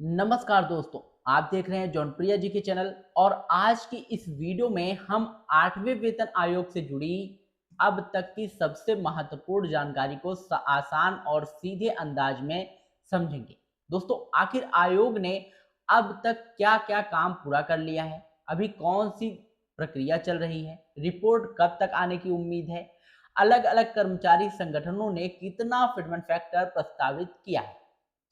नमस्कार दोस्तों, आप देख रहे हैं जौनप्रिया जी के चैनल। और आज की इस वीडियो में हम 8वें वेतन आयोग से जुड़ी अब तक की सबसे महत्वपूर्ण जानकारी को आसान और सीधे अंदाज में समझेंगे। दोस्तों, आखिर आयोग ने अब तक क्या क्या काम पूरा कर लिया है, अभी कौन सी प्रक्रिया चल रही है, रिपोर्ट कब तक आने की उम्मीद है, अलग अलग कर्मचारी संगठनों ने कितना फिटमेंट फैक्टर प्रस्तावित किया है,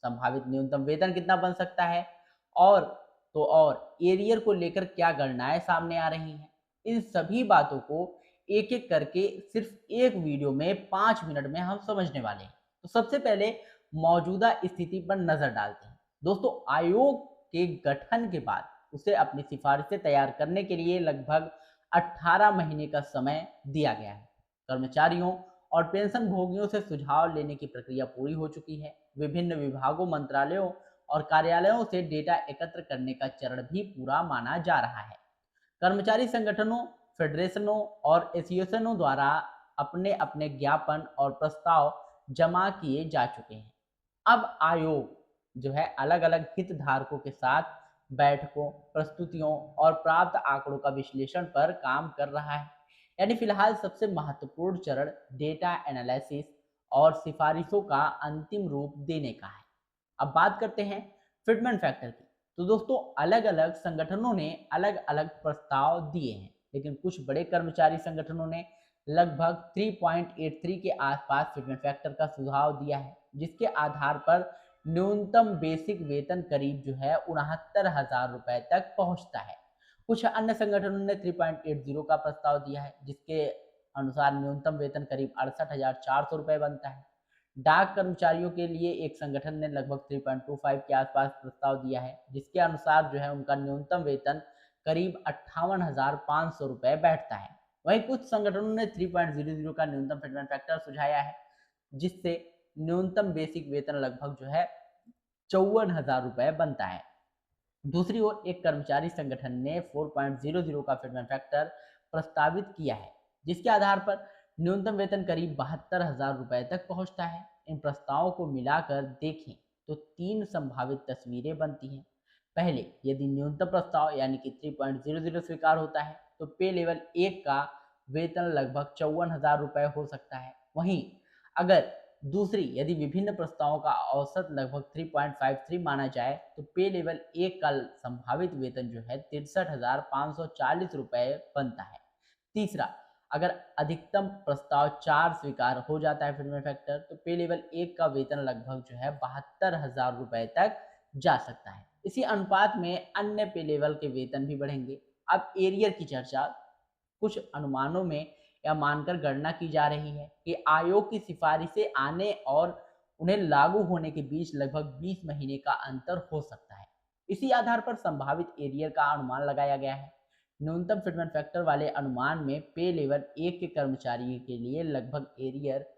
संभावित न्यूनतम वेतन कितना बन सकता है, और और एरियर को लेकर क्या गणनाएं सामने आ रही हैं। इन सभी बातों को एक एक करके सिर्फ एक वीडियो में 5 मिनट में हम समझने वाले हैं। तो सबसे पहले मौजूदा स्थिति पर नजर डालते हैं। दोस्तों, आयोग के गठन के बाद उसे अपनी सिफारिशें तैयार करने के लिए लगभग 18 महीने का समय दिया गया है। कर्मचारियों और पेंशन भोगियों से सुझाव लेने की प्रक्रिया पूरी हो चुकी है। विभिन्न विभागों, मंत्रालयों और कार्यालयों से डेटा एकत्र करने का चरण भी पूरा माना जा रहा है। कर्मचारी संगठनों, फेडरेशनों और एसोसिएशनों द्वारा अपने अपने ज्ञापन और प्रस्ताव जमा किए जा चुके हैं। अब आयोग जो है अलग अलग हितधारकों के साथ बैठकों, प्रस्तुतियों और प्राप्त आंकड़ों का विश्लेषण पर काम कर रहा है। यानी फिलहाल सबसे महत्वपूर्ण चरण डेटा एनालिसिस और सिफारिशों का अंतिम रूप देने का है। अब बात करते हैं फिटमेंट फैक्टर की। तो दोस्तों, अलग अलग संगठनों ने अलग अलग प्रस्ताव दिए हैं, लेकिन कुछ बड़े कर्मचारी संगठनों ने लगभग 3.83 के आसपास फिटमेंट फैक्टर का सुझाव दिया है, जिसके आधार पर न्यूनतम बेसिक वेतन करीब जो है 69,000 रुपए तक पहुंचता है। कुछ अन्य संगठनों ने 3.80 का प्रस्ताव दिया है, जिसके अनुसार न्यूनतम वेतन करीब 68,400 रुपए बनता है। डाक कर्मचारियों के लिए एक संगठन ने लगभग 3.25 के आसपास प्रस्ताव दिया है, जिसके अनुसार जो है उनका न्यूनतम वेतन करीब 58,500 रुपए बैठता है। वहीं कुछ संगठनों ने 3.00 का न्यूनतम फिटमेंट फैक्टर सुझाया है, जिससे न्यूनतम बेसिक वेतन लगभग जो है 54,000 रुपए बनता है। दूसरी ओर एक कर्मचारी संगठन ने 4.00 का फिटमेंट फैक्टर प्रस्तावित किया है, जिसके आधार पर न्यूनतम वेतन करीब 72,000 रुपए तक पहुंचता है। इन प्रस्तावों को मिलाकर देखें तो तीन संभावित तस्वीरें बनती हैं। पहले, यदि न्यूनतम प्रस्ताव यानी कि 3.00 स्वीकार होता है तो पे लेवल 1 का वेतन लगभग 54,000 रुपए हो सकता है। वहीं अगर दूसरी, यदि विभिन्न प्रस्तावों का औसत लगभग 3.53 माना जाए तो पे लेवल 1 का संभावित वेतन जो है 63,540 रुपए बनता है। तीसरा, अगर अधिकतम प्रस्ताव 4 स्वीकार हो जाता है फिटमेंट फैक्टर, तो पे लेवल 1 का वेतन लगभग जो है 72,000 रुपए तक जा सकता है। इसी अनुपात में अन्य पे लेवल के वेतन भी बढ़ेंगे। अब एरियर की चर्चा। कुछ अनुमानों में यह मानकर गणना की जा रही है कि आयोग की सिफारिशें आने और उन्हें लागू होने के बीच लगभग 20 महीने का अंतर हो सकता है। इसी आधार पर संभावित एरियर का अनुमान लगाया गया है। न्यूनतम फिटमेंट फैक्टर वाले अनुमान में पे लेवल 1 के कर्मचारी के लिए लगभग एरियर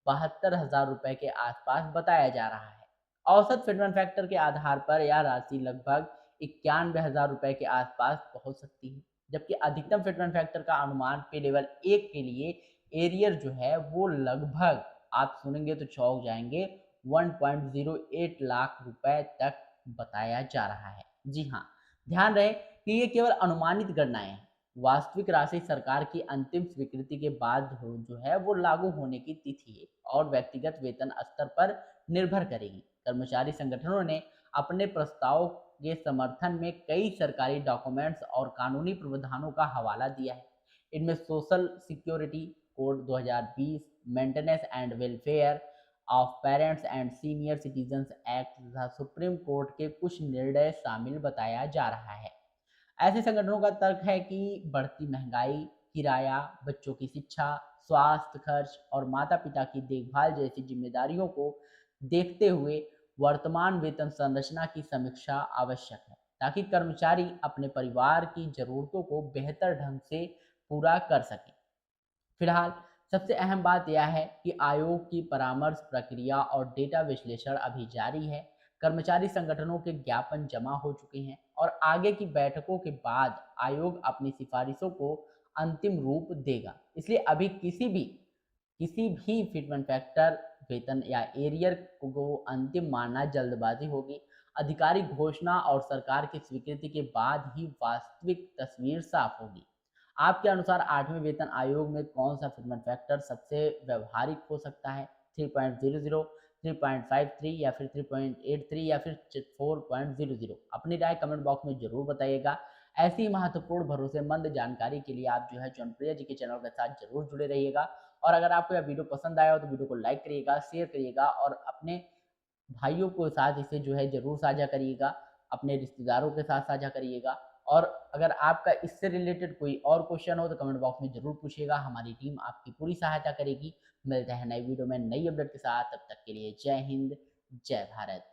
72,000 रुपए के आसपास बताया जा रहा है। औसत फिटमेंट फैक्टर के आधार पर यह राशि लगभग 91,000 रुपए के आसपास पहुंच सकती है। जबकि अधिकतम फिटमेंट फैक्टर का अनुमान पे लेवल 1 के लिए एरियर जो है वो लगभग, आप सुनेंगे तो चौंक जाएंगे, 1.08 लाख रुपए तक बताया जा रहा है। जी हाँ, ध्यान रहे कि ये केवल अनुमानित गणनाएं हैं। वास्तविक राशि सरकार की अंतिम स्वीकृति के बाद जो है वो लागू होने की तिथि और व्यक्तिगत वेतन स्तर पर निर्भर करेगी। कर्मचारी संगठनों ने अपने प्रस्ताव के समर्थन में कई सरकारी डॉक्यूमेंट्स और कानूनी प्रावधानों का हवाला दिया है। इनमें social security code 2020, maintenance and welfare of parents and senior citizens act तथा सुप्रीम कोर्ट के कुछ निर्णय शामिल बताया जा रहा है। ऐसे संगठनों का तर्क है कि बढ़ती महंगाई, किराया, बच्चों की शिक्षा, स्वास्थ्य खर्च और माता-पिता की देखभाल जैसी जिम्मेदारियों को देखते हुए वर्तमान वेतन संरचना की समीक्षा आवश्यक है, ताकि कर्मचारी अपने परिवार की जरूरतों को बेहतर ढंग से पूरा कर सकें। फिलहाल सबसे अहम बात यह है कि आयोग की परामर्श प्रक्रिया और डेटा विश्लेषण अभी जारी है। कर्मचारी संगठनों के ज्ञापन जमा हो चुके हैं और आगे की बैठकों के बाद आयोग अपनी सिफारिशों को अंतिम रूप देगा। इसलिए अभी किसी भी फिटमेंट फैक्टर, वेतन या एरियर को अंतिम मानना जल्दबाजी होगी। आधिकारिक घोषणा और सरकार की स्वीकृति के बाद ही वास्तविक तस्वीर साफ होगी। आपके अनुसार 8वें वेतन आयोग में कौन सा फिटमेंट फैक्टर सबसे व्यवहारिक हो सकता है? 3.00, 3.53 या फिर 3.83 या फिर 4.00? अपनी राय कमेंट बॉक्स में ज़रूर बताइएगा। ऐसी महत्वपूर्ण भरोसेमंद जानकारी के लिए आप जो है जौनप्रिया जी के चैनल के साथ ज़रूर जुड़े रहिएगा। और अगर आपको यह वीडियो पसंद आया हो तो वीडियो को लाइक करिएगा, शेयर करिएगा और अपने भाइयों के साथ इसे जो है ज़रूर साझा करिएगा, अपने रिश्तेदारों के साथ साझा करिएगा। और अगर आपका इससे रिलेटेड कोई और क्वेश्चन हो तो कमेंट बॉक्स में ज़रूर पूछिएगा, हमारी टीम आपकी पूरी सहायता करेगी। मिलते हैं नई वीडियो में नई अपडेट के साथ, तब तक के लिए जय हिंद, जय भारत।